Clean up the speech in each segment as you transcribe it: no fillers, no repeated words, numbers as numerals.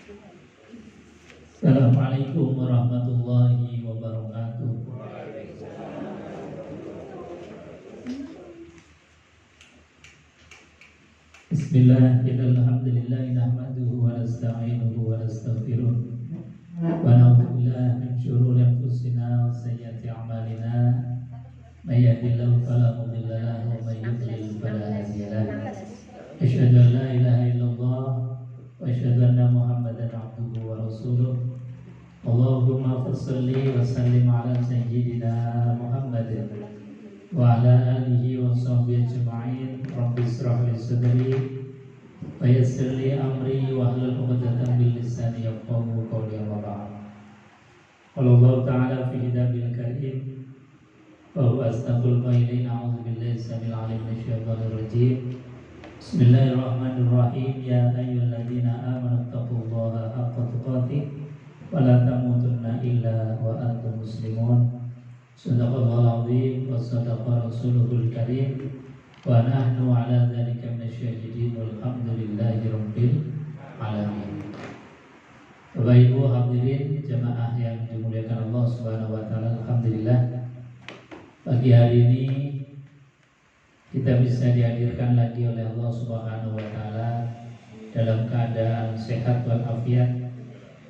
Assalamualaikum warahmatullahi wabarakatuh. Bismillah, alhamdulillah, nahmaduhu wa nasta'inuhu wa nastaghfiruh wa na'udzu billahi min syururi anfusina wa sayyiati a'malina may yahdihillahu fala mudilla lahu wa may yudlil fala hadiya lahu. Asyhadu an la ilaha illallah wa asyhadu anna Muhammadan abduhu wa rasuluh. Allahumma fassalli wa sallim ala sayyidina Muhammadin wa ala alihi wa sahbihi ajma'in. Rabbi israh li sadri wa yassir li amri wa hlul 'uqdatam min lisani yafqahu qawli. Amma ba'd. Qala Allah ta'ala fi kitabil karim wa huwa asdaqul qailin. A'udzu billahi samil 'alim minasyaitonir rajim. Bismillahirrahmanirrahim. Ya ayyuhalladzina amanu taqullaha haqqa tuqatih wa la tamutunna illa wa antum muslimun. Shadaqallahul azim wa sadaqa rasuluhul karim wa nahnu ala dzalika minasyahidin walhamdulillahi rabbil alamin. Bapak Ibu hadirin jamaah yang dimuliakan Allah Subhanahu wa taala, alhamdulillah pagi hari ini kita bisa dihadirkan lagi oleh Allah Subhanahu wa taala dalam keadaan sehat walafiat,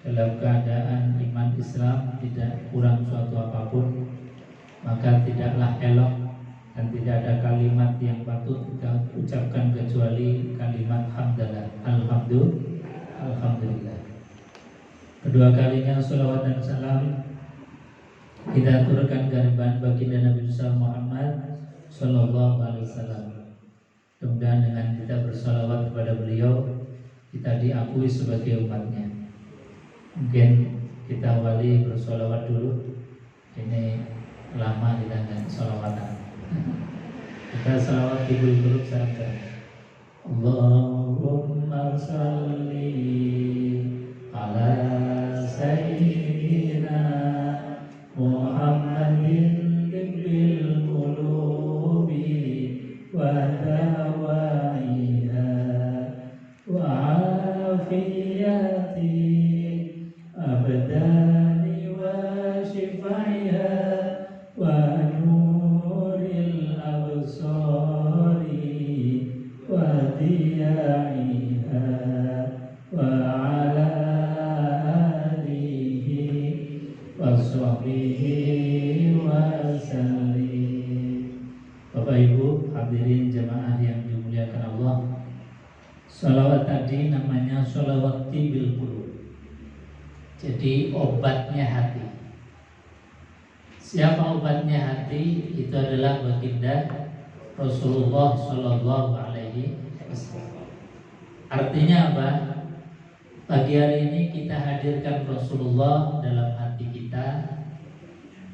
dalam keadaan iman Islam tidak kurang suatu apapun. Maka tidaklah elok dan tidak ada kalimat yang patut kita ucapkan kecuali kalimat hamdalah, alhamdulillah. Kedua kalinya salawat dan salam kita aturkan kehadiran baginda Nabi Muhammad Sallallahu Alaihi Wasallam. Mudah-mudahan dengan kita bersalawat kepada beliau, kita diakui sebagai umatnya. Mungkin kita awali bersalawat dulu. Ini lama kita nggak salawatan. Kita salawat ibu-ibu saja. Allahumma shalli ala sayyidina Muhammadin tibbil qulubi wa dawaiha wa afiyati abdani wa shifaiha wa nuril absari wa diyaiha wa ala alihi wa sahbihi wa sallim. Bapak Ibu hadirin jemaah yang dimuliakan Allah, salawat tadi namanya salawat tibil qulub. Jadi obatnya hati. Siapa obatnya hati? Itu adalah baginda Rasulullah Sallallahu Alaihi Wasallam. Artinya apa? Pagi hari ini kita hadirkan Rasulullah dalam hati kita,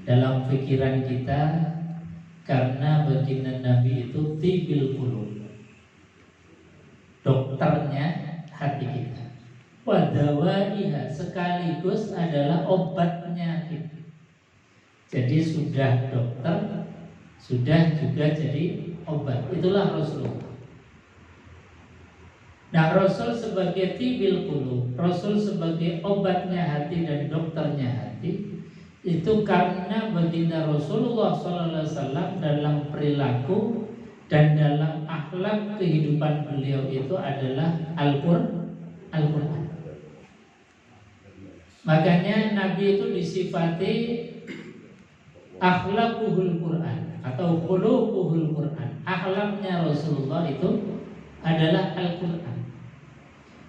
dalam pikiran kita, karena baginda Nabi itu tibil qulub, dokternya hati kita. Wadawaiha, sekaligus adalah obatnya kita. Jadi sudah dokter, sudah juga jadi obat. Itulah Rasulullah. Nah, Rasul sebagai tibil qulub, Rasul sebagai obatnya hati dan dokternya hati, itu karena baginda Rasulullah SAW dalam perilaku dan dalam akhlak kehidupan beliau itu adalah Al-Quran. Makanya Nabi itu disifati akhlaquhul Quran atau khuluquhul Quran. Akhlaknya Rasulullah itu adalah Al-Quran.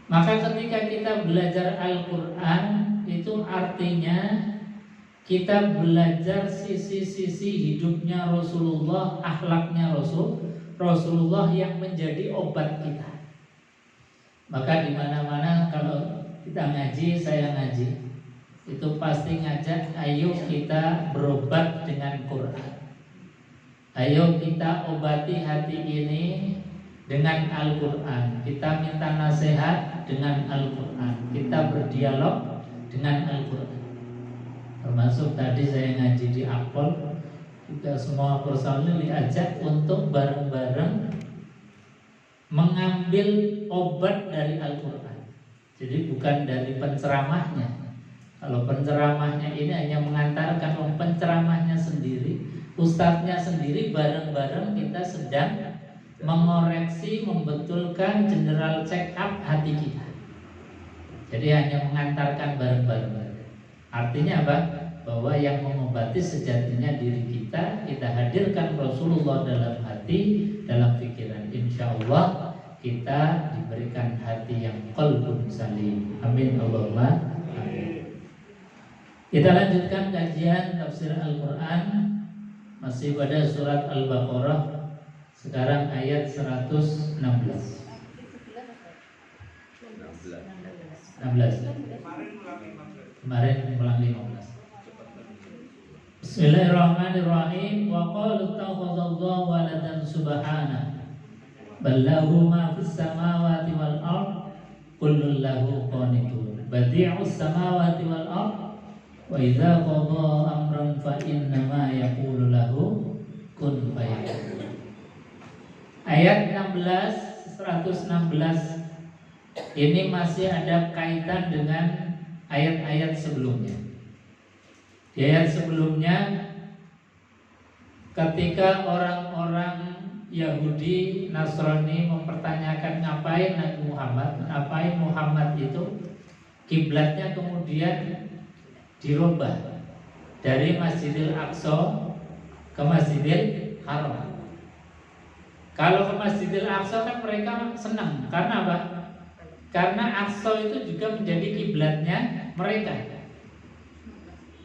Maka ketika kita belajar Al-Quran, itu artinya kita belajar sisi-sisi hidupnya Rasulullah, akhlaknya Rasulullah yang menjadi obat kita. Maka di mana-mana kalau kita ngaji, saya ngaji, itu pasti ngajak, ayo kita berobat dengan Quran. Ayo kita obati hati ini dengan Al-Quran. Kita minta nasihat dengan Al-Quran. Kita berdialog dengan Al-Quran. Termasuk tadi saya ngaji di Akpol, kita semua personil diajak untuk bareng-bareng mengambil obat dari Al-Quran. Jadi bukan dari penceramahnya. Kalau penceramahnya ini hanya mengantarkan penceramahnya sendiri, ustadznya sendiri, bareng-bareng kita sedang mengoreksi, membetulkan general check up hati kita. Jadi hanya mengantarkan bareng-bareng. Artinya apa? Bahwa yang mengobati sejatinya diri kita. Kita hadirkan Rasulullah dalam hati, dalam pikiran. Insya Allah kita diberikan hati yang qalbun salim. Amin Allahumma amin. Kita lanjutkan kajian tafsir Al-Quran, masih pada surat Al-Baqarah. Sekarang ayat 116. 16. Kemarin ulang 15. Bismillahirrahmanirrahim. Wa qalu takhadallahu waladan subhanahu bal lahu ma fis samawati wal ard kullun lahu qanitun badi'us samawati wal ard wa idza qada amran fa inna ma yaqulu lahu kun fayakun. Ayat 16, 116 ini masih ada kaitan dengan ayat-ayat sebelumnya. Di ayat sebelumnya, ketika orang-orang Yahudi, Nasrani mempertanyakan ngapain Nabi Muhammad, ngapain Muhammad itu, kiblatnya kemudian dirubah dari Masjidil Aqsa ke Masjidil Haram. Kalau ke Masjidil Aqsa kan mereka senang, karena apa? Karena Aqsa itu juga menjadi kiblatnya mereka.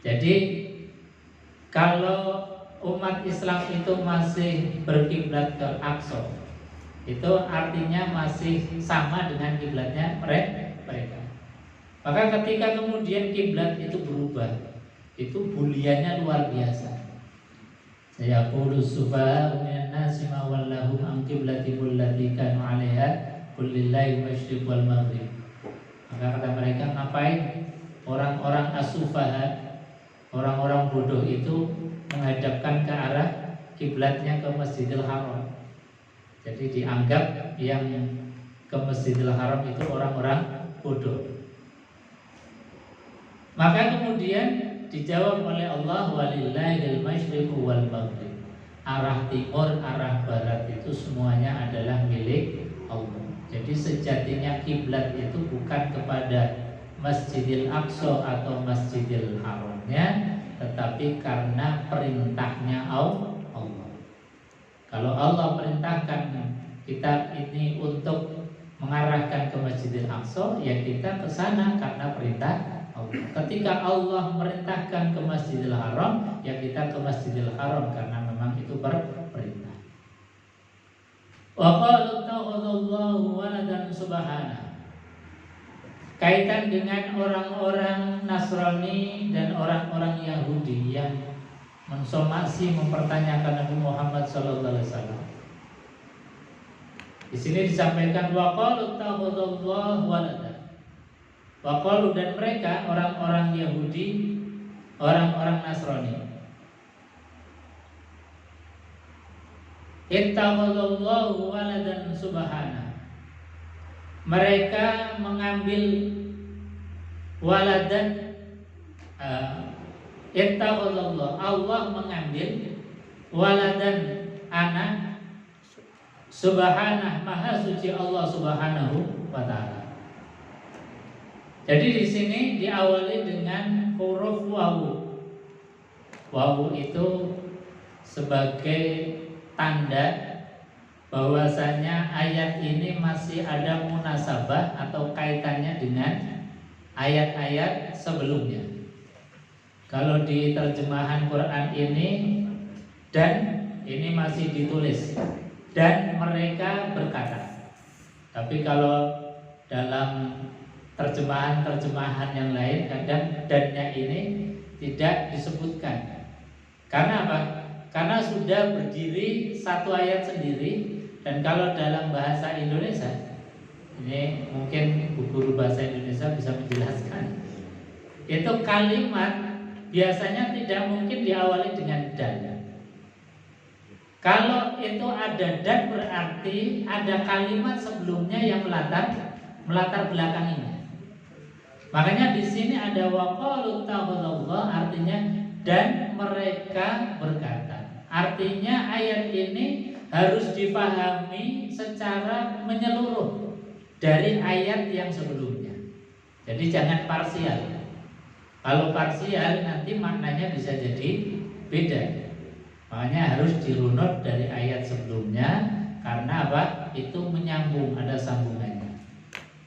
Jadi kalau umat Islam itu masih berkiblat ke Aqsa, itu artinya masih sama dengan kiblatnya mereka. Maka ketika kemudian kiblat itu berubah, itu buliannya luar biasa. Saya qulu sufaha'u minan nasi ma wallahu an qiblatihim allati kanu 'alaiha qul lillahi masyriq wal maghrib. Maka kata mereka, ngapain orang-orang as-sufaha, orang-orang bodoh itu menghadapkan ke arah kiblatnya ke Masjidil Haram. Jadi dianggap yang ke Masjidil Haram itu orang-orang bodoh. Maka kemudian dijawab oleh Allah, walillahil masyriqu wal maghrib. Arah timur, arah barat itu semuanya adalah milik Allah. Jadi sejatinya kiblat itu bukan kepada Masjidil Aqsa atau Masjidil Haramnya, tetapi karena perintahnya Allah. Kalau Allah perintahkan kita ini untuk mengarahkan ke Masjidil Aqsa, ya kita ke sana karena perintah Allah. Ketika Allah merintahkan ke Masjidil Haram, ya kita ke Masjidil Haram karena memang itu perintah. Wa qalu takhadallahu waladan subhanahu. Kaitan dengan orang-orang Nasrani dan orang-orang Yahudi yang mensomasi mempertanyakan Nabi Muhammad SAW. Di sini disampaikan waqalu takhadallahu waladan. Waqalu, dan mereka orang-orang Yahudi, orang-orang Nasrani, ittakhadallahu waladan subhanahu. Mereka mengambil waladan, ittakhadallahu, Allah mengambil waladan, anak, subhanah, maha suci Allah Subhanahu wa ta'ala. Jadi di sini diawali dengan huruf wawu. Wawu itu sebagai tanda bahwasanya ayat ini masih ada munasabah atau kaitannya dengan ayat-ayat sebelumnya. Kalau di terjemahan Quran ini, dan ini masih ditulis dan mereka berkata. Tapi kalau dalam terjemahan-terjemahan yang lain kadang dannya ini tidak disebutkan. Karena apa? Karena sudah berdiri satu ayat sendiri. Dan kalau dalam bahasa Indonesia, ini mungkin guru bahasa Indonesia bisa menjelaskan, itu kalimat biasanya tidak mungkin diawali dengan dan. Kalau itu ada dan, berarti ada kalimat sebelumnya yang melatar belakanginya. Makanya di sini ada waqalu ta'ala, artinya dan mereka berkata. Artinya ayat ini harus dipahami secara menyeluruh dari ayat yang sebelumnya. Jadi jangan parsial. Kalau parsial nanti maknanya bisa jadi beda. Makanya harus dirunut dari ayat sebelumnya. Karena apa? Itu menyambung, ada sambungannya.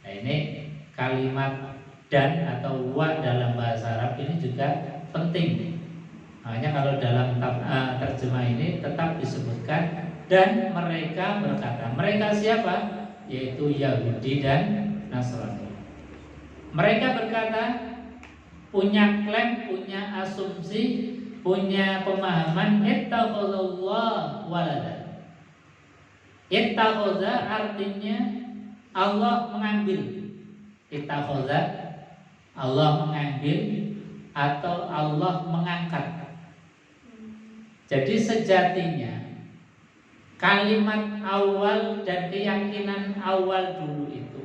Nah ini kalimat dan atau wa dalam bahasa Arab ini juga penting. Makanya kalau dalam terjemah ini tetap disebutkan dan mereka berkata. Mereka siapa? Yaitu Yahudi dan Nasrani. Mereka berkata, punya klaim, punya asumsi, punya pemahaman ittakhadallahu walada. Ittakhadha artinya Allah mengambil. Ittakhadha Allah mengambil atau Allah mengangkat. Jadi sejatinya kalimat awal dan keyakinan awal dulu itu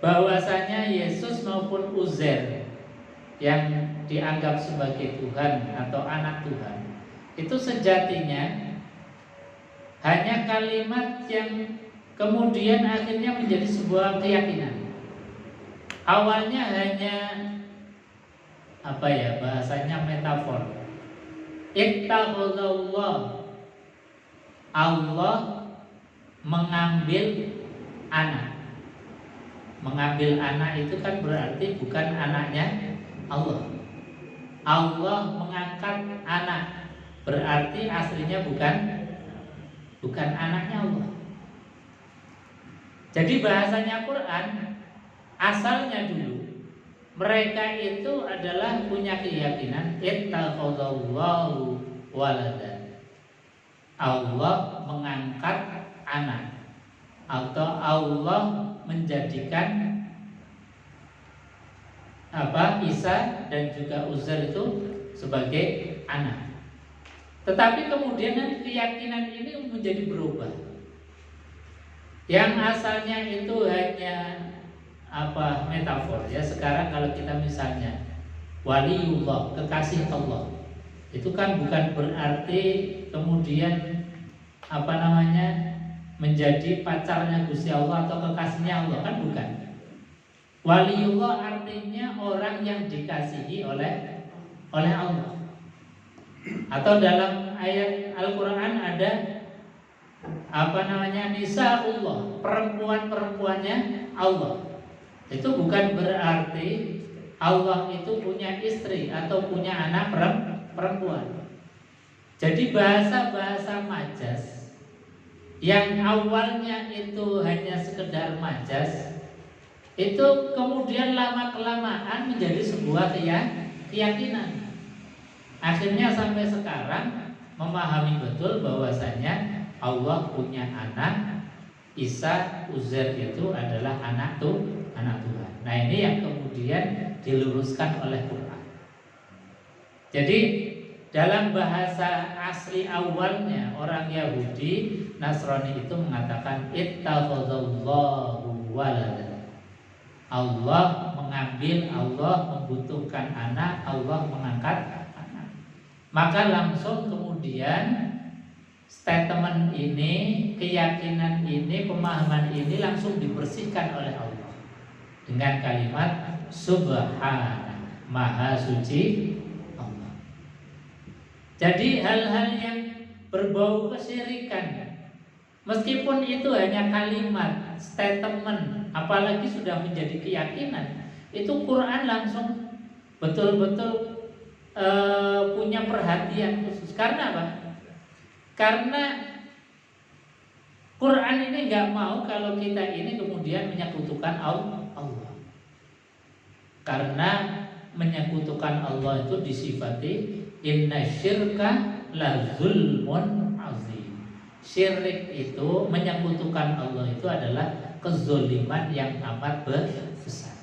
bahwasanya Yesus maupun Uzair yang dianggap sebagai Tuhan atau anak Tuhan itu sejatinya hanya kalimat yang kemudian akhirnya menjadi sebuah keyakinan. Awalnya hanya bahasanya metafor. Ittakhadallah, Allah mengambil anak. Mengambil anak itu kan berarti bukan anaknya Allah. Allah mengangkat anak, berarti aslinya bukan anaknya Allah. Jadi bahasanya Quran asalnya dulu mereka itu adalah punya keyakinan ittakhadallahu walada. Allah mengangkat anak atau Allah menjadikan Isa dan juga Uzair itu sebagai anak. Tetapi kemudian keyakinan ini menjadi berubah. Yang asalnya itu hanya metafor ya. Sekarang kalau kita misalnya waliullah, kekasih Allah, itu kan bukan berarti kemudian menjadi pacarnya Gusti Allah atau kekasihnya Allah, kan bukan. Waliullah artinya orang yang dikasihi oleh Allah. Atau dalam ayat Al-Qur'an ada nisaullah, perempuan-perempuannya Allah. Itu bukan berarti Allah itu punya istri atau punya anak perempuan. Jadi bahasa-bahasa majas yang awalnya itu hanya sekedar majas, itu kemudian lama-kelamaan menjadi sebuah keyakinan. Akhirnya sampai sekarang memahami betul bahwasanya Allah punya anak. Isa, Uzair itu adalah anak Tuhan. Nah ini yang kemudian diluruskan oleh Quran. Jadi dalam bahasa asli awalnya orang Yahudi Nasrani itu mengatakan ittakhadallahu walada. Allah mengambil, Allah membutuhkan anak, Allah mengangkat anak. Maka langsung kemudian statement ini, keyakinan ini, pemahaman ini langsung dibersihkan oleh Allah dengan kalimat Subhana, Maha Suci Allah. Jadi hal-hal yang berbau kesyirikan, meskipun itu hanya kalimat, statement, apalagi sudah menjadi keyakinan, itu Quran langsung betul-betul punya perhatian khusus. Karena apa? Karena Quran ini nggak mau kalau kita ini kemudian menyekutukan Allah. Karena menyekutukan Allah itu disifati inna syirka la zulmun azim. Syirik itu, menyekutukan Allah itu adalah kezoliman yang amat besar.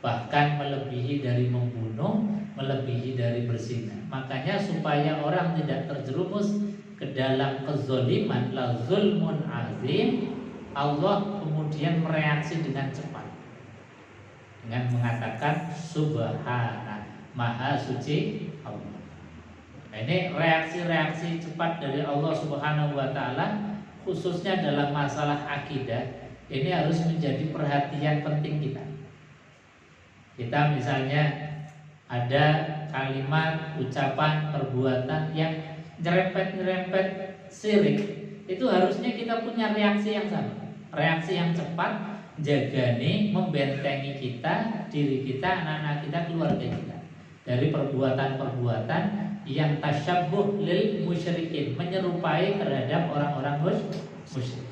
Bahkan melebihi dari membunuh, melebihi dari berzina. Makanya supaya orang tidak terjerumus ke dalam kezoliman, la zulmun azim, Allah kemudian mereaksi dengan cepat. dengan mengatakan subhana, maha suci Allah. Nah, ini reaksi-reaksi cepat dari Allah Subhanahu wa taala khususnya dalam masalah akidah. Ini harus menjadi perhatian penting kita. Kita misalnya ada kalimat, ucapan, perbuatan yang nyerempet-nyerempet syirik, itu harusnya kita punya reaksi yang sama, reaksi yang cepat, jagani, membentengi kita, diri kita, anak-anak kita, keluarga kita dari perbuatan-perbuatan yang tasyabbuh lil musyrikin, menyerupai terhadap orang-orang musyrik.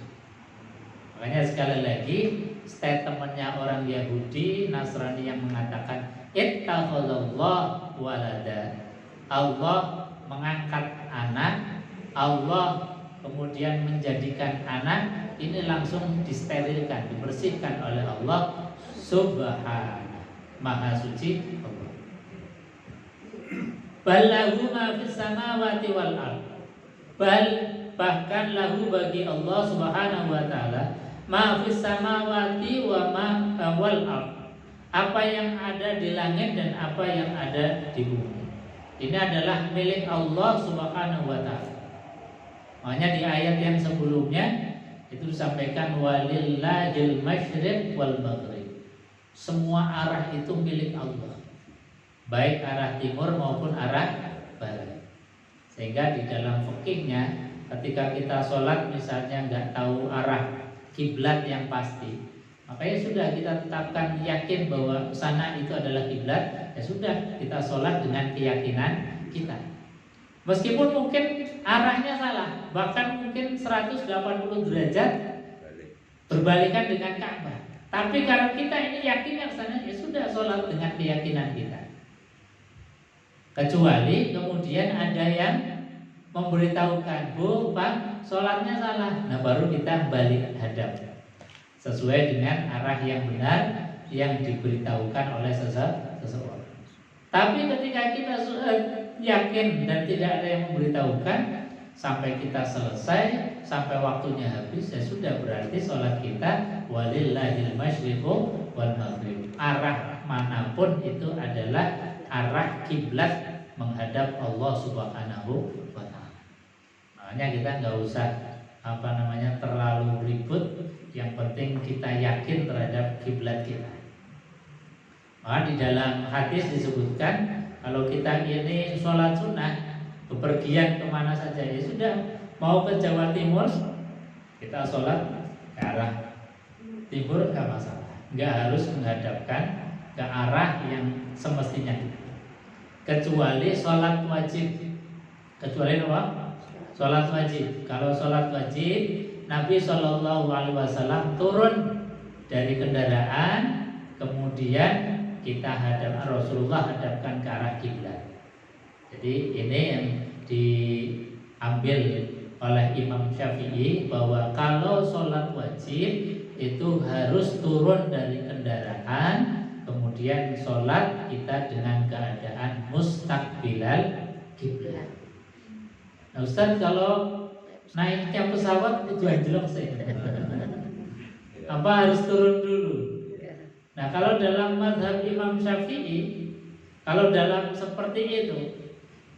Makanya sekali lagi statementnya orang Yahudi, Nasrani yang mengatakan ittakhadallah walada, Allah mengangkat anak, Allah kemudian menjadikan anak, ini langsung disterilkan, dibersihkan oleh Allah Subhanahu, maha suci Allah. Bal lahu ma fis samawati wal ard, bahkan lahu bagi Allah Subhanahu wa taala ma fis samawati wa ma wal ard, apa yang ada di langit dan apa yang ada di bumi. Ini adalah milik Allah Subhanahu wa taala. Makanya di ayat yang sebelumnya itu disampaikan walillahil masyriq wal maghrib. Semua arah itu milik Allah, baik arah timur maupun arah barat. Sehingga di dalam fikihnya ketika kita sholat misalnya nggak tahu arah kiblat yang pasti, makanya sudah kita tetapkan yakin bahwa sana itu adalah kiblat, ya sudah kita sholat dengan keyakinan kita. Meskipun mungkin arahnya salah, bahkan mungkin 180 derajat berbalikan dengan Ka'bah, tapi kalau kita ini yakin yang sana, ya sudah sholat dengan keyakinan kita. Kecuali kemudian ada yang memberitahukan, Bu, Pak, sholatnya salah. Nah baru kita balik hadap sesuai dengan arah yang benar yang diberitahukan oleh seseorang. Tapi ketika kita yakin dan tidak ada yang memberitahukan, sampai kita selesai, sampai waktunya habis, ya sudah, berarti sholat kita walillahil masyriqu wal maghrib. Arah manapun itu adalah arah kiblat menghadap Allah Subhanahu wa taala. Makanya kita nggak usah terlalu ribut, yang penting kita yakin terhadap kiblat kita. Maka di dalam hadis disebutkan kalau kita ini sholat sunnah, bepergian kemana saja, ya sudah, mau ke Jawa Timur kita sholat ke arah timur nggak masalah, nggak harus menghadapkan ke arah yang semestinya kita. Kecuali sholat wajib. Kecuali apa? Sholat wajib. Kalau sholat wajib, Nabi SAW turun dari kendaraan, kemudian Rasulullah hadapkan ke arah kiblat. Jadi ini yang diambil oleh Imam Syafi'i, bahwa kalau sholat wajib itu harus turun dari kendaraan, kemudian sholat kita dengan keadaan mustaqbilal kiblat. Nah Ustaz, kalau naiknya pesawat itu anjlok sih, apa harus turun dulu? Nah kalau dalam mazhab Imam Syafi'i, kalau dalam seperti itu,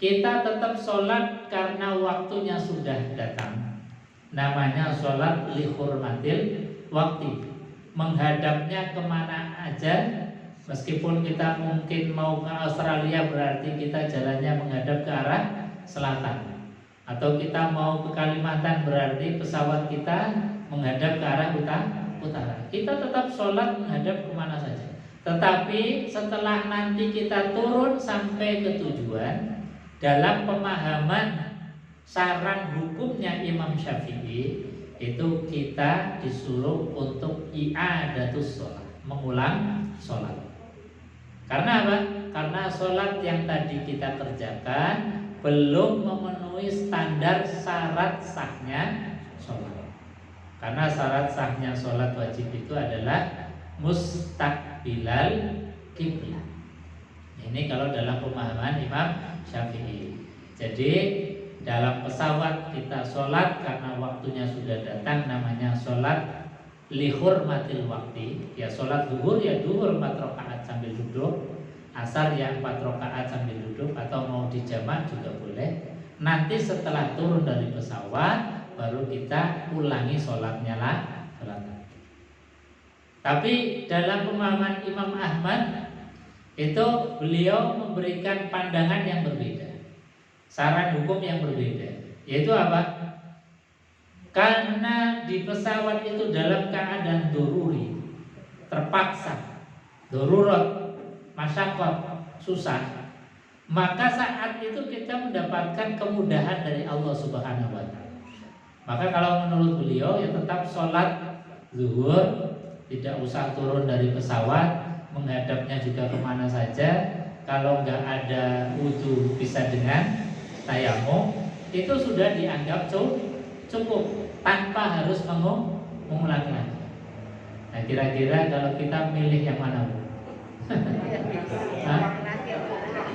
kita tetap sholat karena waktunya sudah datang. Namanya sholat li hurmatil waktu, menghadapnya kemana aja. Meskipun kita mungkin mau ke Australia, berarti kita jalannya menghadap ke arah selatan. Atau kita mau ke Kalimantan, berarti pesawat kita menghadap ke arah utara. Kita tetap sholat menghadap kemana saja. Tetapi setelah nanti kita turun sampai ke tujuan, dalam pemahaman saran hukumnya Imam Syafi'i, itu kita disuruh untuk i'adatus sholat, mengulang sholat. Karena apa? Karena sholat yang tadi kita kerjakan belum memenuhi standar syarat sahnya sholat. Karena syarat sahnya sholat wajib itu adalah mustaqbilal kiblat. Ini kalau dalam pemahaman Imam Syafi'i. Jadi dalam pesawat kita sholat karena waktunya sudah datang, namanya sholat li hurmatil waqti, ya sholat zuhur ya zuhur 4 rakaat sambil duduk, asar ya 4 rakaat sambil duduk, atau mau dijamak juga boleh. Nanti setelah turun dari pesawat baru kita ulangi sholatnya lah. Tapi dalam pemahaman Imam Ahmad itu beliau memberikan pandangan yang berbeda, saran hukum yang berbeda, yaitu apa? Karena di pesawat itu dalam keadaan doruri, terpaksa, darurat, masyarakat, susah, maka saat itu kita mendapatkan kemudahan dari Allah Subhanahu wa Ta'ala. Maka kalau menurut beliau ya tetap sholat zuhur, tidak usah turun dari pesawat, menghadapnya juga kemana saja. Kalau nggak ada wudu bisa dengan tayamum, itu sudah dianggap cukup tanpa harus mengulangi lagi. Nah kira-kira kalau kita milih yang mana?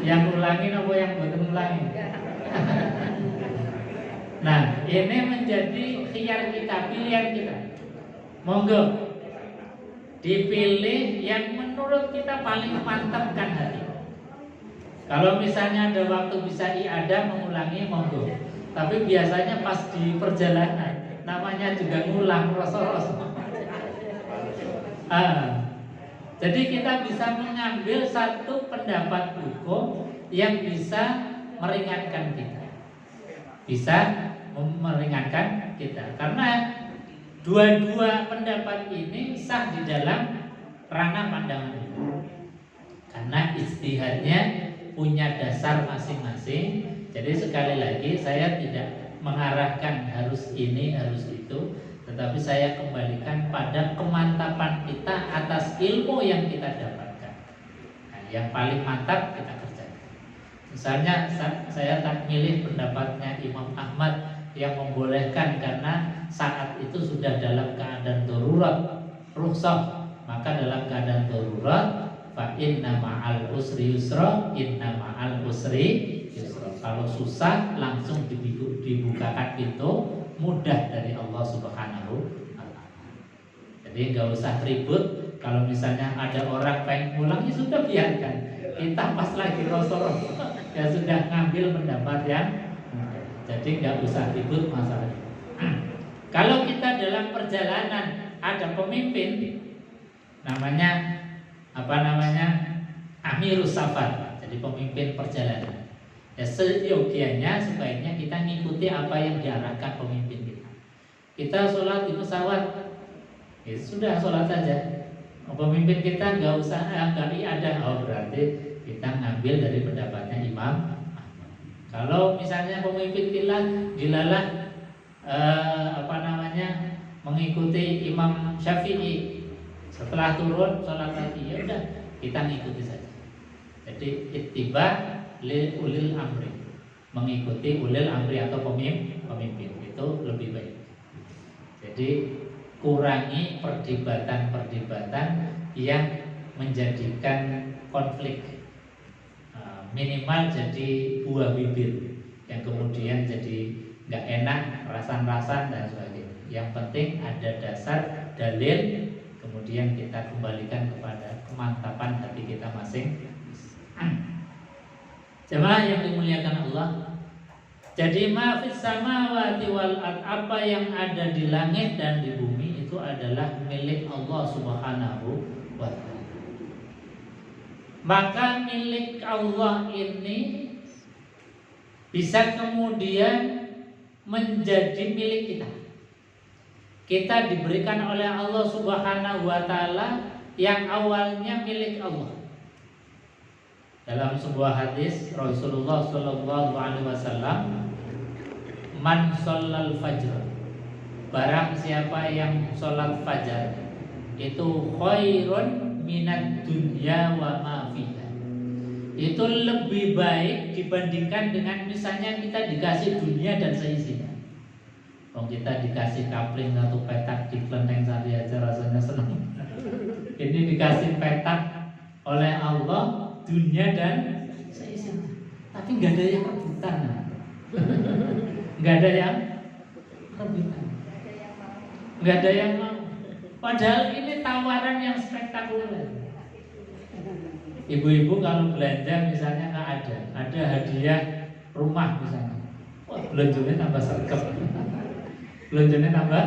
Yang ulangin apa yang bukan ulangin? Nah ini menjadi khiyar kita, pilihan kita. Monggo dipilih yang menurut kita paling mantapkan hati. Kalau misalnya ada waktu bisa iadah mengulangi, monggo. Tapi biasanya pas di perjalanan namanya juga ngulang ros-ros. Jadi kita bisa mengambil satu pendapat hukum yang bisa meringankan kita, bisa meringankan kita, karena dua-dua pendapat ini sah di dalam ranah pandangan hukum, karena ijtihadnya punya dasar masing-masing. Jadi sekali lagi saya tidak mengarahkan harus ini harus itu, tetapi saya kembalikan pada kemantapan kita atas ilmu yang kita dapatkan. Nah, yang paling mantap kita kerjakan. Misalnya saya tak milih pendapatnya Imam Ahmad yang membolehkan karena saat itu sudah dalam keadaan darurat, rukhsah. Maka dalam keadaan darurat, fa inna ma'al usri yusra, inna ma'al usri yusra. Kalau susah langsung dibukakan pintu mudah dari Allah Subhanahu wa Ta'ala. Jadi nggak usah ribut. Kalau misalnya ada orang pengen pulang, ya sudah biarkan. Kita pas lagi Rasulullah ya sudah ngambil pendapat yang, jadi nggak usah ribut masalah. Kalau kita dalam perjalanan ada pemimpin, namanya Amirus Safar, jadi pemimpin perjalanan. Ya seyogianya sebaiknya kita ngikuti apa yang diarahkan pemimpin kita. Kita sholat di pesawat, ya sudah sholat saja. Pemimpin kita nggak usah nggak ada, berarti kita ngambil dari pendapatnya Imam Ahmad. Kalau misalnya pemimpin kita dilalah mengikuti Imam Syafi'i, setelah turun sholat lagi, ya udah kita ngikuti saja. Jadi ittiba li ulil amri, mengikuti ulil amri atau pemimpin itu lebih baik. Jadi kurangi perdebatan yang menjadikan konflik, minimal jadi buah bibir yang kemudian jadi nggak enak, rasan-rasan dan sebagainya. Yang penting ada dasar dalil, kemudian kita kembalikan kepada kemantapan hati kita masing. Jemaah yang dimuliakan Allah, jadi ma fis samawati wal ard, apa yang ada di langit dan di bumi itu adalah milik Allah Subhanahu wa Ta'ala. Maka milik Allah ini bisa kemudian menjadi milik kita. Kita diberikan oleh Allah Subhanahu wa Ta'ala yang awalnya milik Allah. Dalam sebuah hadis Rasulullah Shallallahu Alaihi Wasallam, man sholal fajr, barang siapa yang sholat fajar itu khairun minad dunya wa ma fiha, itu lebih baik dibandingkan dengan misalnya kita dikasih dunia dan seisinya. Kalau kita dikasih kapling atau petak di kelenteng sari aja rasanya senang. Ini dikasih petak oleh Allah, dunia dan seisinya, tapi nggak ada yang rebutan, nggak ada yang rebutan, nggak ada yang mau. Padahal ini tawaran yang spektakuler. Ibu-ibu kalau belanja misalnya ada hadiah rumah misalnya, wah belanjanya tambah sergap, belanjanya tambah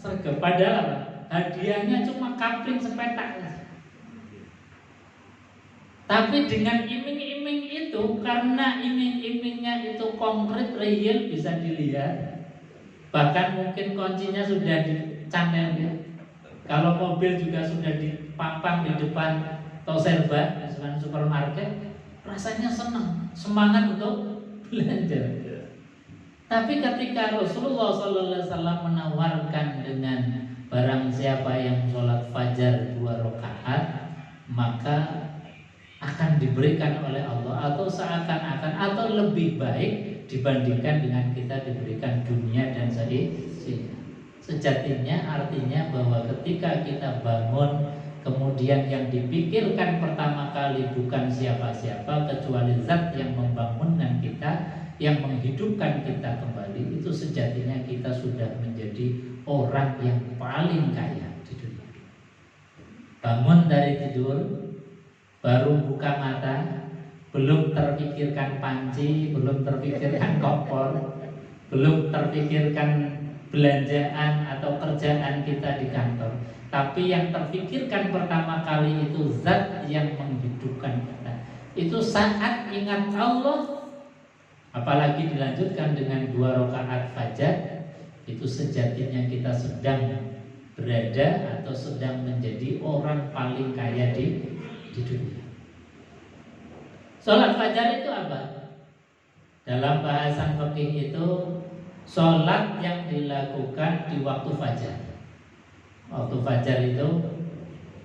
sergap. Padahal apa? Hadiahnya cuma kapling sepetak. Tapi dengan iming-iming itu, karena iming-imingnya itu konkret, real, bisa dilihat. Bahkan mungkin kuncinya sudah dicanel ya. Kalau mobil juga sudah dipapang di depan Toserba, misalkan supermarket, rasanya senang, semangat untuk belanja. Tapi ketika Rasulullah SAW menawarkan dengan barang siapa yang sholat fajar 2 rakaat, maka akan diberikan oleh Allah atau seakan-akan atau lebih baik dibandingkan dengan kita diberikan dunia dan seisinya. Sejatinya artinya bahwa ketika kita bangun, kemudian yang dipikirkan pertama kali bukan siapa-siapa kecuali zat yang membangunkan kita, yang menghidupkan kita kembali, itu sejatinya kita sudah menjadi orang yang paling kaya di dunia. Bangun dari tidur, baru buka mata, belum terpikirkan panci, belum terpikirkan kompor, belum terpikirkan belanjaan atau kerjaan kita di kantor. Tapi yang terpikirkan pertama kali itu zat yang menghidupkan kita. Itu saat ingat Allah, apalagi dilanjutkan dengan 2 rakaat fajar, itu sejatinya kita sedang berada atau sedang menjadi orang paling kaya di dunia. Sholat fajar itu apa? Dalam bahasan fikih itu sholat yang dilakukan di waktu fajar. Waktu fajar itu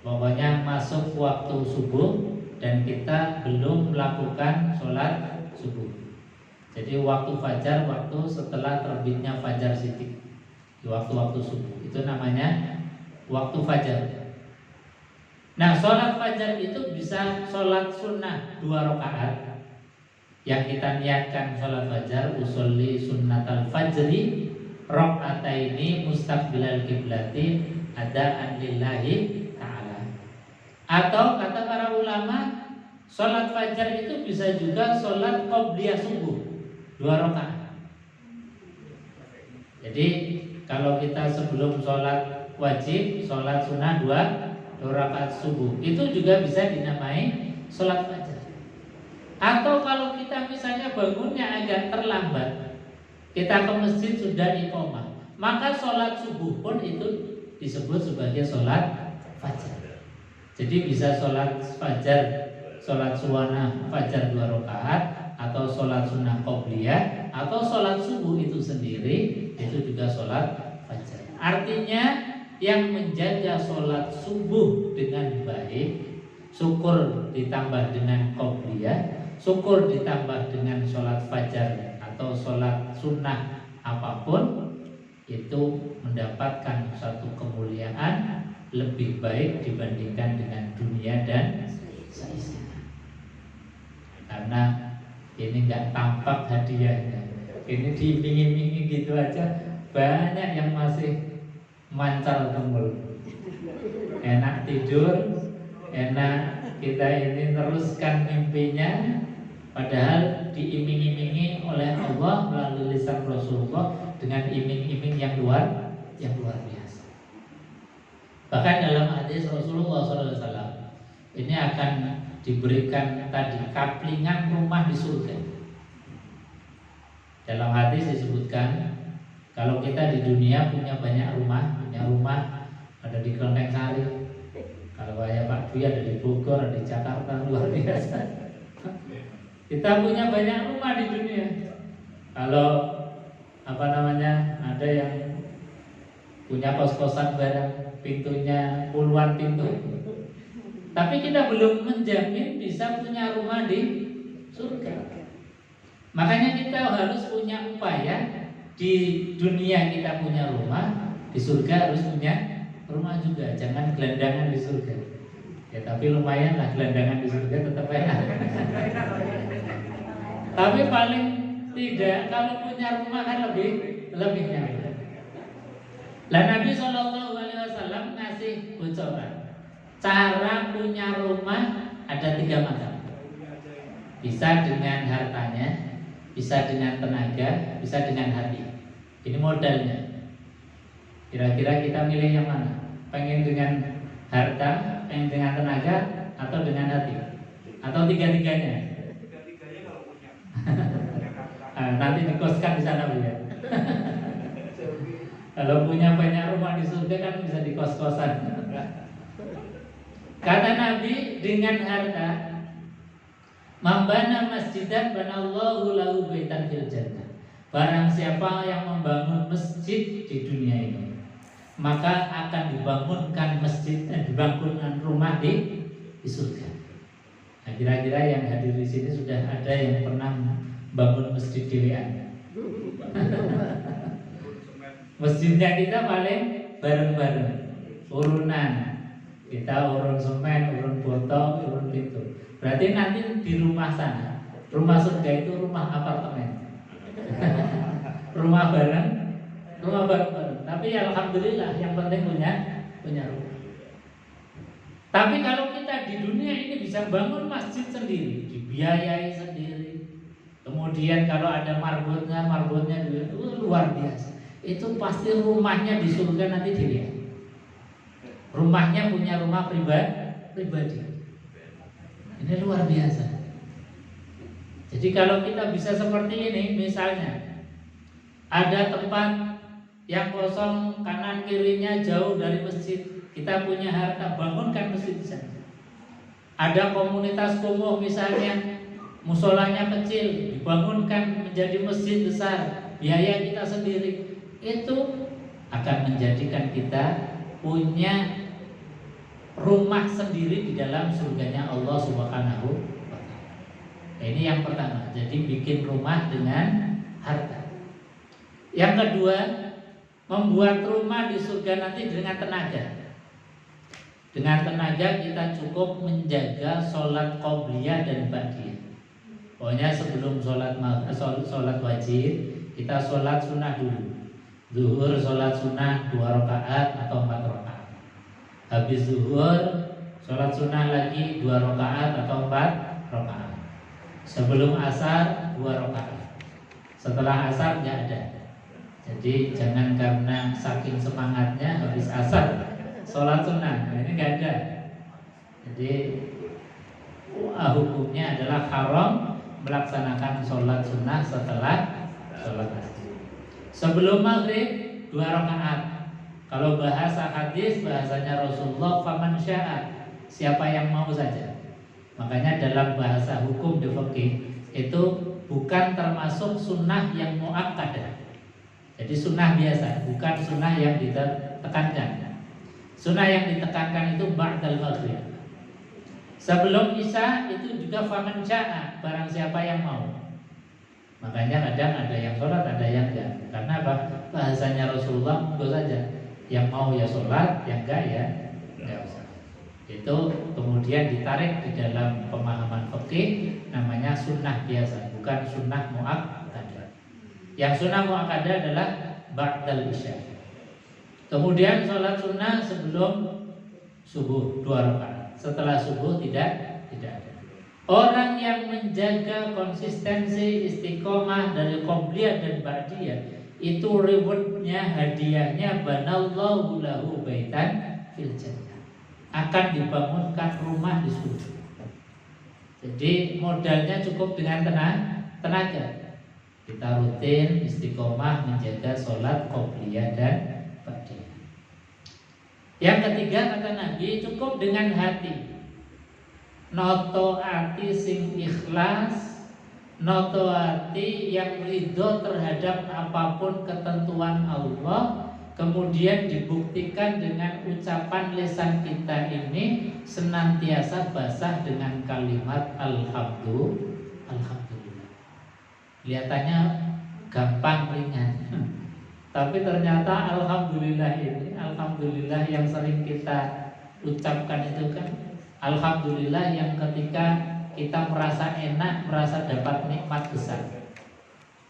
pokoknya masuk waktu subuh dan kita belum melakukan sholat subuh. Jadi waktu fajar, waktu setelah terbitnya fajar sidik, di waktu-waktu subuh, itu namanya waktu fajar. Nah, sholat fajar itu bisa sholat sunnah 2 rakaat. Yang kita niatkan sholat fajar, usolli sunnatal fajri rakaataini mustaqbilal kiblati adaan lillahi ta'ala. Atau kata para ulama, sholat fajar itu bisa juga sholat qobliyah subuh 2 rakaat. Jadi kalau kita sebelum sholat wajib, sholat sunnah 2 rakaat subuh, itu juga bisa dinamai sholat fajar. Atau kalau kita misalnya bangunnya agak terlambat, kita ke masjid sudah iqamah, maka sholat subuh pun itu disebut sebagai sholat fajar. Jadi bisa sholat fajar, sholat sunnah fajar 2 rakaat, atau sholat sunnah qobliyah, atau sholat subuh itu sendiri, itu juga sholat fajar. Artinya yang menjaga sholat subuh dengan baik, syukur ditambah dengan qobliyah, syukur ditambah dengan sholat fajar atau sholat sunnah apapun, itu mendapatkan satu kemuliaan lebih baik dibandingkan dengan dunia dan seisinya. Karena ini nggak tampak hadiahnya, ini diiming-imingi gitu aja, banyak yang masih mancal kemul. Enak tidur, enak kita ini teruskan mimpinya, padahal diiming-imingi oleh Allah melalui lisan Rasulullah dengan iming-iming yang luar biasa. Bahkan dalam hadis Rasulullah SAW ini akan diberikan tadi kaplingan rumah di surga. Dalam hadis disebutkan, kalau kita di dunia punya banyak rumah, ada di Kelenteng Sari, kalau kayak Pak Dwi ada di Bogor, ada di Jakarta, luar biasa. Kita punya banyak rumah di dunia. Kalau ada yang punya kos-kosan barang, pintunya puluhan pintu, tapi kita belum menjamin bisa punya rumah di surga. Makanya kita harus punya upaya. Di dunia kita punya rumah, di surga harus punya rumah juga. Jangan gelandangan di surga. Ya tapi lumayan lah, gelandangan di surga tetap enak. Tapi paling tidak kalau punya rumah kan lebih nyaman. Lah Nabi SAW Wasallam ngasih bocoran. Cara punya rumah ada 3 macam. Bisa dengan hartanya, bisa dengan tenaga, bisa dengan hati. Ini modalnya. Kira-kira kita milih yang mana? Pengen dengan harta, pengen dengan tenaga, atau dengan hati? Atau tiga-tiganya? Tiga-tiganya kalau punya. Nanti dikoskan di sana Bu ya. Kalau punya banyak rumah di surga kan bisa dikos-kosan. Kata Nabi, dengan harta, mambana masjidan banallahu lahu baitan fil jannah. Barang siapa yang membangun masjid di dunia ini, maka akan dibangunkan dibangunkan rumah di surga. Nah, kira-kira yang hadir di sini sudah ada yang pernah bangun masjid dewean. Masjidnya kita paling bareng-bareng, urunan. Kita urun semen, urun botol, urun pintu. Berarti nanti di rumah sana, rumah surga itu rumah apartemen. Rumah bareng, rumah bareng. Tapi alhamdulillah yang penting punya rumah. Tapi kalau kita di dunia ini bisa bangun masjid sendiri, dibiayai sendiri. Kemudian kalau ada marbotnya luar biasa. Itu pasti rumahnya di surga nanti dilihat. Rumahnya punya rumah pribadi. Ini luar biasa. Jadi kalau kita bisa seperti ini, misalnya ada tempat yang kosong kanan kirinya jauh dari masjid, kita punya harta, bangunkan masjid di sana. Ada komunitas kumuh misalnya, musolanya kecil, dibangunkan menjadi masjid besar, biaya kita sendiri. Itu akan menjadikan kita punya rumah sendiri di dalam surganya Allah Subhanahu wa Ta'ala. Ini yang pertama. Jadi bikin rumah dengan harta. Yang kedua, membuat rumah di surga nanti dengan tenaga. Dengan tenaga kita cukup menjaga sholat qobliyah dan ba'diyah. Pokoknya sebelum sholat wajib, kita sholat sunnah dulu. Zuhur sholat sunnah 2 rakaat atau 4 rakaat. Habis zuhur sholat sunnah lagi 2 rakaat atau 4 rakaat. Sebelum asar 2 rakaat. Setelah asar nggak ada. Jadi jangan karena saking semangatnya habis asar sholat sunnah. Nah, ini nggak ada. Jadi hukumnya adalah haram melaksanakan sholat sunnah setelah sholat asar. Sebelum maghrib 2 rakaat. Kalau bahasa hadis, bahasanya Rasulullah, faman sya'a, siapa yang mau saja. Makanya dalam bahasa hukum di fikih itu bukan termasuk sunnah yang muakkadah. Jadi sunnah biasa, bukan sunnah yang ditekankan. Sunnah yang ditekankan itu ba'dal maghrib. Sebelum isya itu juga faman sya'a, barang siapa yang mau. Makanya kadang ada yang sholat, ada yang enggak. Karena apa? Bahasanya Rasulullah, monggo saja. Yang mau ya sholat, yang enggak ya enggak usah. Itu kemudian ditarik di dalam pemahaman fikih, namanya sunnah biasa, bukan sunnah muakkadah. Yang sunnah muakkadah adalah ba'dal isya. Kemudian sholat sunnah sebelum subuh 2 rakaat. Setelah subuh tidak ada. Orang yang menjaga konsistensi istiqomah dari qobliyah dan ba'diyah, itu rewardnya, hadiahnya banallahu lahu baitan fil jannah, akan dibangunkan rumah di surga. Jadi modalnya cukup dengan tenaga. Kita rutin istiqomah menjaga sholat qobliyah dan ba'diyah. Yang ketiga kata Nabi, cukup dengan hati. Noto ati sing ikhlas, noto hati yang ridho terhadap apapun ketentuan Allah, kemudian dibuktikan dengan ucapan lisan kita ini senantiasa basah dengan kalimat alhamdulillah. Kelihatannya gampang, ringan, tapi ternyata alhamdulillah ini, alhamdulillah yang sering kita ucapkan itu kan alhamdulillah yang ketika kita merasa enak, merasa dapat nikmat besar.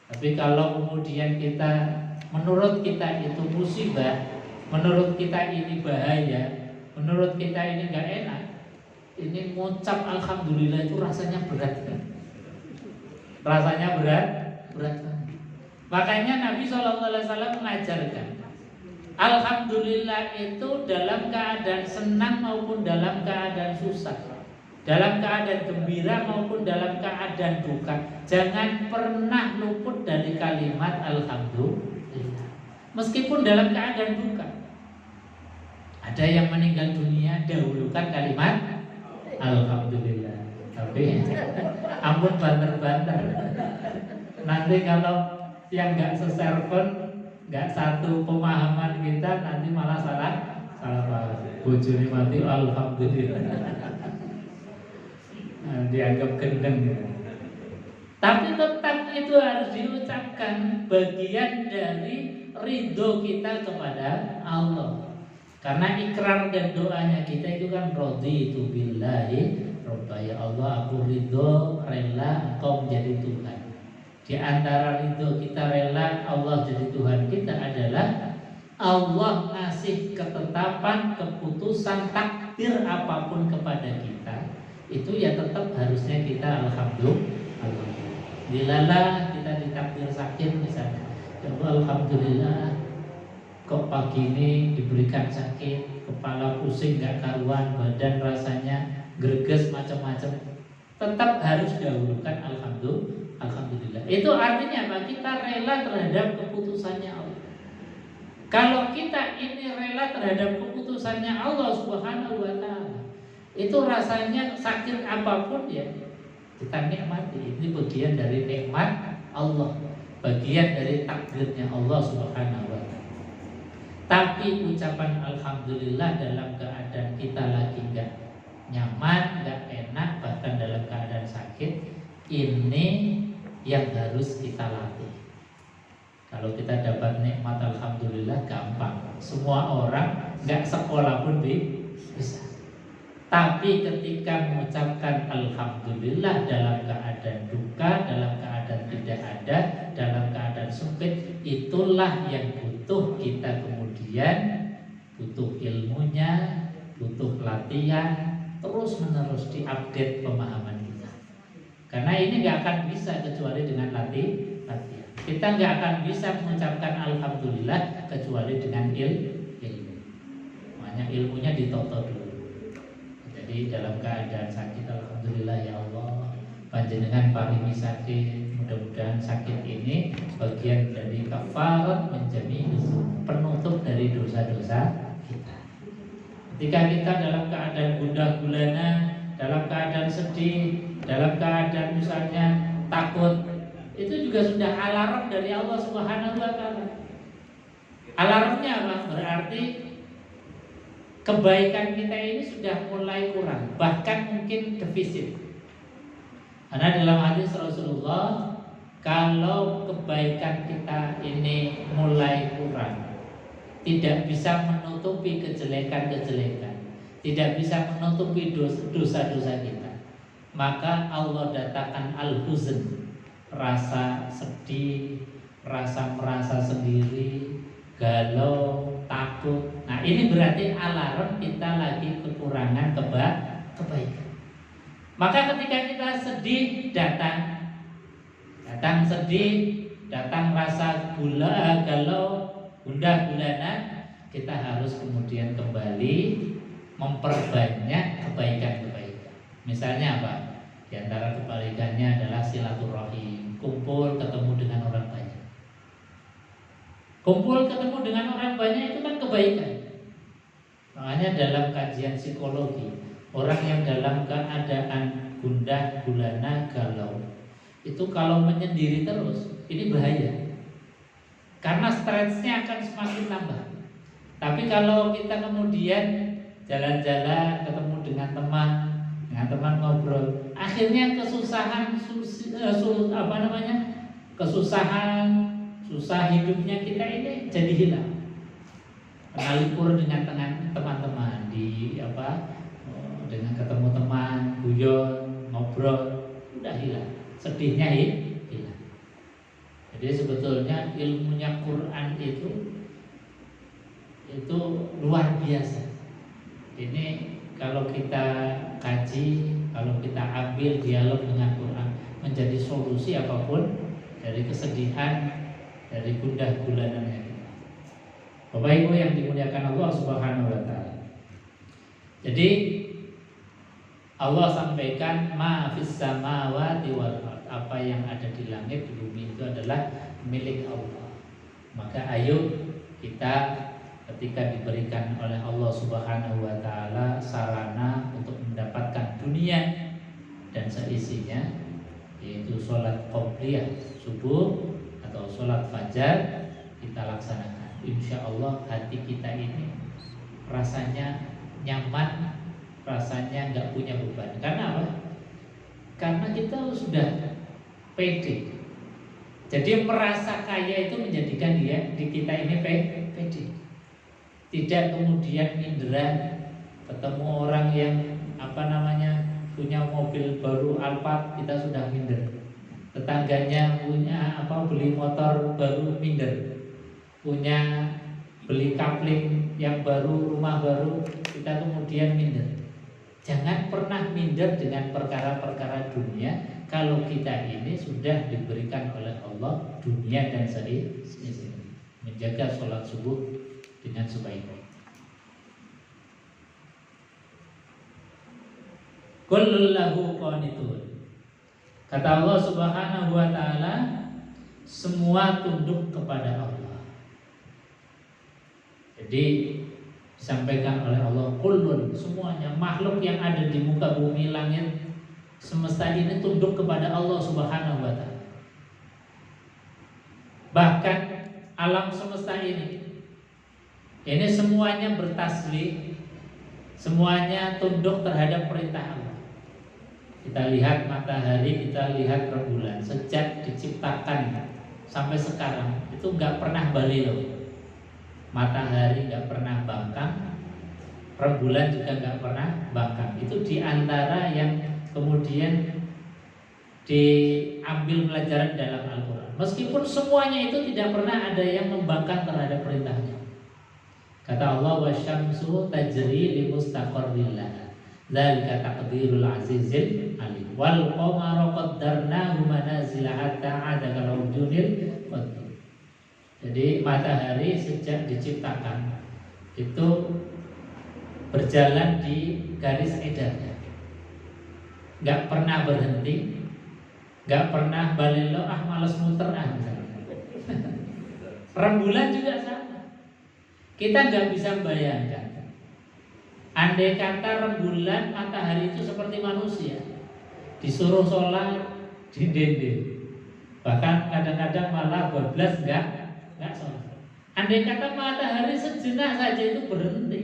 Tapi kalau kemudian kita, menurut kita itu musibah, menurut kita ini bahaya, menurut kita ini nggak enak, ini ngucap alhamdulillah itu rasanya berat kan? Rasanya berat banget. Makanya Nabi SAW mengajarkan alhamdulillah itu dalam keadaan senang maupun dalam keadaan susah, dalam keadaan gembira maupun dalam keadaan duka. Jangan pernah luput dari kalimat alhamdulillah, meskipun dalam keadaan duka. Ada yang meninggal dunia, dahulukan kalimat alhamdulillah. Tapi ampun banter-banter. Nanti kalau yang nggak seserven, nggak satu pemahaman kita, nanti malah salah paham. Bojone mati alhamdulillah. Nah, dianggap gendeng ya. Tapi tetap itu harus diucapkan, bagian dari ridho kita kepada Allah. Karena ikrar dan doanya kita itu kan raditu billahi robba, ya Allah aku ridho, rela Engkau menjadi Tuhan. Di antara ridho kita rela Allah jadi Tuhan kita adalah Allah ngasih ketetapan, keputusan, takdir apapun kepada kita, itu ya tetap harusnya kita alhamdulillah. Dilalah kita ditakdir sakit misalnya, ya Allah alhamdulillah kok pagi ini diberikan sakit, kepala pusing gak karuan, badan rasanya greges macam-macam, tetap harus dahulukan alhamdulillah. Itu artinya apa? Kita rela terhadap keputusannya Allah. Kalau kita ini rela terhadap keputusannya Allah Subhanahu wa taala, itu rasanya sakit apapun ya kita nikmati. Ini bagian dari nikmat Allah, bagian dari takdirnya Allah Subhanahu wa taala. Tapi ucapan alhamdulillah dalam keadaan kita lagi enggak nyaman, enggak enak, bahkan dalam keadaan sakit, ini yang harus kita latih. Kalau kita dapat nikmat alhamdulillah gampang. Semua orang enggak sekolah pun bisa. Tapi ketika mengucapkan alhamdulillah dalam keadaan duka, dalam keadaan tidak ada, dalam keadaan sempit, itulah yang butuh kita kemudian, butuh ilmunya, butuh latihan, terus menerus diupdate pemahaman kita. Karena ini nggak akan bisa kecuali dengan latihan. Kita nggak akan bisa mengucapkan alhamdulillah kecuali dengan ilmu. Makanya ilmunya ditoto dulu. Jadi dalam keadaan sakit, alhamdulillah ya Allah, panjenengan paringi sakit, mudah-mudahan sakit ini bagian dari kafarat menjadi penutup dari dosa-dosa kita. Ketika kita dalam keadaan gundah gulana, dalam keadaan sedih, dalam keadaan misalnya takut, itu juga sudah alarm dari Allah Subhanahu wa taala. Alarmnya apa? Berarti kebaikan kita ini sudah mulai kurang, bahkan mungkin defisit. Karena dalam hadis Rasulullah, kalau kebaikan kita ini mulai kurang, tidak bisa menutupi kejelekan-kejelekan, tidak bisa menutupi dosa-dosa kita, maka Allah datangkan al-huzn, rasa sedih, rasa merasa sendiri, galau, takut. Nah ini berarti alarm kita lagi kekurangan kebaikan. Maka ketika kita sedih, datang sedih, datang rasa galau, gundah gulana, kita harus kemudian kembali memperbanyak kebaikan-kebaikan. Misalnya apa? Di antara kebaikannya adalah silaturahim, kumpul ketemu dengan orang banyak. Kumpul ketemu dengan orang banyak itu kan kebaikan. Makanya dalam kajian psikologi, orang yang dalam keadaan gundah gulana galau, itu kalau menyendiri terus, ini bahaya. Karena stresnya akan semakin tambah. Tapi kalau kita kemudian jalan-jalan, ketemu dengan teman ngobrol, akhirnya kesusahan, susah hidupnya kita ini jadi hilang. Mengalipur dengan teman-teman dengan ketemu teman, guyon, ngobrol, udah hilang, sedihnya hilang. Jadi sebetulnya ilmunya Quran itu luar biasa. Ini kalau kita kaji, kalau kita ambil dialog dengan Quran, menjadi solusi apapun dari kesedihan, dari gundah gulanannya kita. Bapak Ibu yang dimuliakan Allah Subhanahu wa taala. Jadi Allah sampaikan ma fis samawati wal ard, apa yang ada di langit di bumi itu adalah milik Allah. Maka ayo kita ketika diberikan oleh Allah Subhanahu wa taala sarana untuk mendapatkan dunia dan seisinya, yaitu sholat qobliyah subuh atau sholat fajar, kita laksanakan. Insya Allah hati kita ini rasanya nyaman, rasanya nggak punya beban. Karena apa? Karena kita sudah pede. Jadi merasa kaya itu menjadikan dia di kita ini pede. Tidak kemudian minderan ketemu orang yang punya mobil baru Alphard, kita sudah minder. Tetangganya punya beli motor baru, minder. Punya beli kapling yang baru, rumah baru, kita kemudian minder. Jangan pernah minder dengan perkara-perkara dunia kalau kita ini sudah diberikan oleh Allah dunia dan seisinya. Menjaga sholat subuh dengan sebaik-baik. Kullun lahu qanitun. Kata Allah Subhanahu wa taala, semua tunduk kepada Allah. Jadi disampaikan oleh Allah, kullun, semuanya makhluk yang ada di muka bumi, langit, semesta ini tunduk kepada Allah Subhanahu wa taala. Bahkan alam semesta ini semuanya bertasbih, semuanya tunduk terhadap perintah Allah. Kita lihat matahari, kita lihat rembulan, sejak diciptakan sampai sekarang itu nggak pernah balik. Matahari nggak pernah bangkang, rembulan juga nggak pernah bangkang. Itu diantara yang kemudian diambil pelajaran dalam Al-Quran. Meskipun semuanya itu tidak pernah ada yang membangkang terhadap perintahnya. Kata Allah, wasyamsu tajri li mustaqarrin laha, dzalika taqdirul azizil alim, wal qamara qaddarnahu manazila hatta 'ada kal urjunil qadim. Jadi matahari sejak diciptakan itu berjalan di garis edarnya, nggak pernah berhenti, nggak pernah balelo, males muter misalnya. Rembulan juga sama. Kita nggak bisa bayangkan, andai kata rembulan matahari itu seperti manusia, disuruh sholat di dinding, bahkan kadang-kadang malah bablas nggak sholat. Andai kata matahari sejenak saja itu berhenti,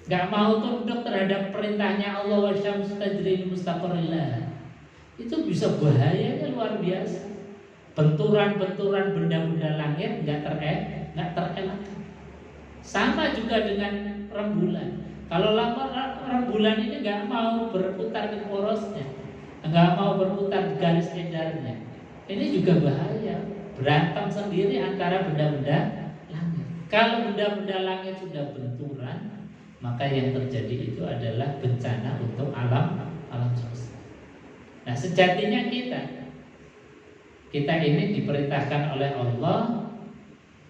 nggak mau tunduk terhadap perintahnya Allah, wasyamsu tajri li mustaqarrin laha, itu bisa bahayanya luar biasa. Benturan-benturan benda-benda langit nggak terelakkan. Sama juga dengan rembulan. Kalau rembulan ini nggak mau berputar di porosnya, nggak mau berputar di garis edarnya, ini juga bahaya. Berantem sendiri antara benda-benda langit. Kalau benda-benda langit sudah benturan, maka yang terjadi itu adalah bencana untuk alam semesta. Nah, sejatinya kita ini diperintahkan oleh Allah,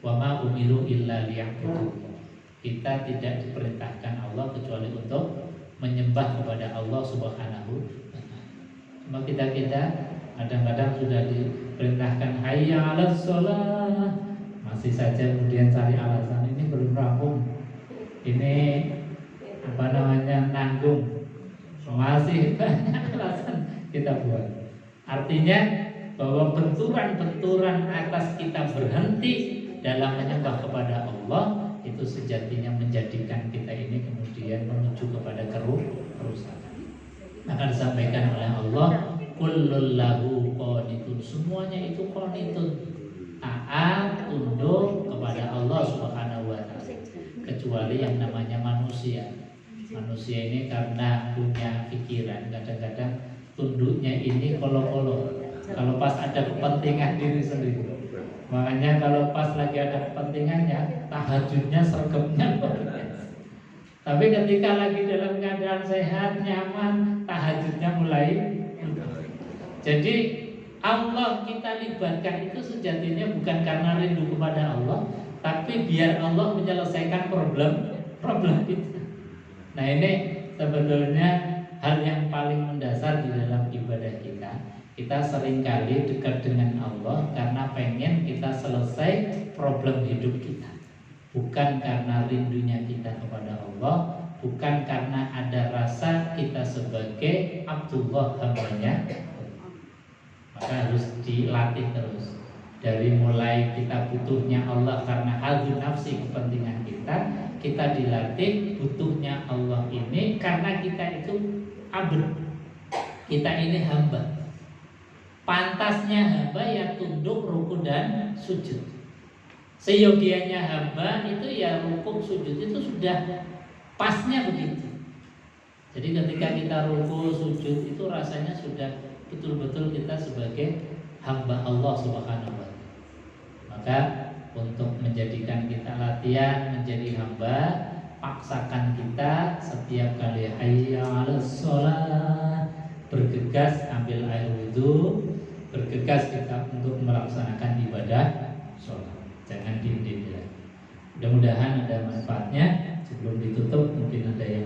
wa ma umiru illa liya'budu. Kita tidak diperintahkan Allah kecuali untuk menyembah kepada Allah Subhanahu wa taala. Cuma kita kadang-kadang sudah diperintahkan hayya 'alas shalah, masih saja kemudian cari alasan, ini belum rampung, ini nanggung, masih banyak alasan kita buat. Artinya bahwa benturan-benturan atas kita berhenti dalam menyembah kepada Allah itu sejatinya menjadikan kita ini kemudian menuju kepada kerusakan. Akan disampaikan oleh Allah, kullun lahu qanitun, semuanya itu qanitun, taat, tunduk kepada Allah Subhanahu wa taala, kecuali yang namanya manusia. Manusia ini karena punya pikiran, kadang-kadang tunduknya ini kolo-kolo. Kalau pas ada kepentingan diri sendiri, Makanya kalau pas lagi ada kepentingannya, tahajudnya sergemnya luar biasa. Tapi ketika lagi dalam keadaan sehat, nyaman, tahajudnya mulai. Jadi Allah kita libatkan itu sejatinya bukan karena rindu kepada Allah, tapi biar Allah menyelesaikan problem kita. Nah ini sebetulnya hal yang paling mendasar di dalam ibadah kita. Kita seringkali dekat dengan Allah karena pengen kita selesai problem hidup kita. Bukan karena rindunya kita kepada Allah, bukan karena ada rasa kita sebagai Abdullah hambanya. Maka harus dilatih terus. Dari mulai kita butuhnya Allah karena hadir nafsi kepentingan kita dilatih butuhnya Allah ini karena kita itu abd. Kita ini hamba. Pantasnya hamba ya tunduk, ruku dan sujud. Seyogianya hamba itu ya ruku, sujud itu sudah pasnya begitu. Jadi ketika kita ruku, sujud itu rasanya sudah betul-betul kita sebagai hamba Allah Subhanahu wa taala. Maka untuk menjadikan kita latihan menjadi hamba, paksakan kita setiap kali hayya 'alas shalah bergegas ambil air wudhu, bergegas kita untuk melaksanakan ibadah sholat. Jangan diem-diem. Mudah-mudahan ada manfaatnya. Sebelum ditutup mungkin ada yang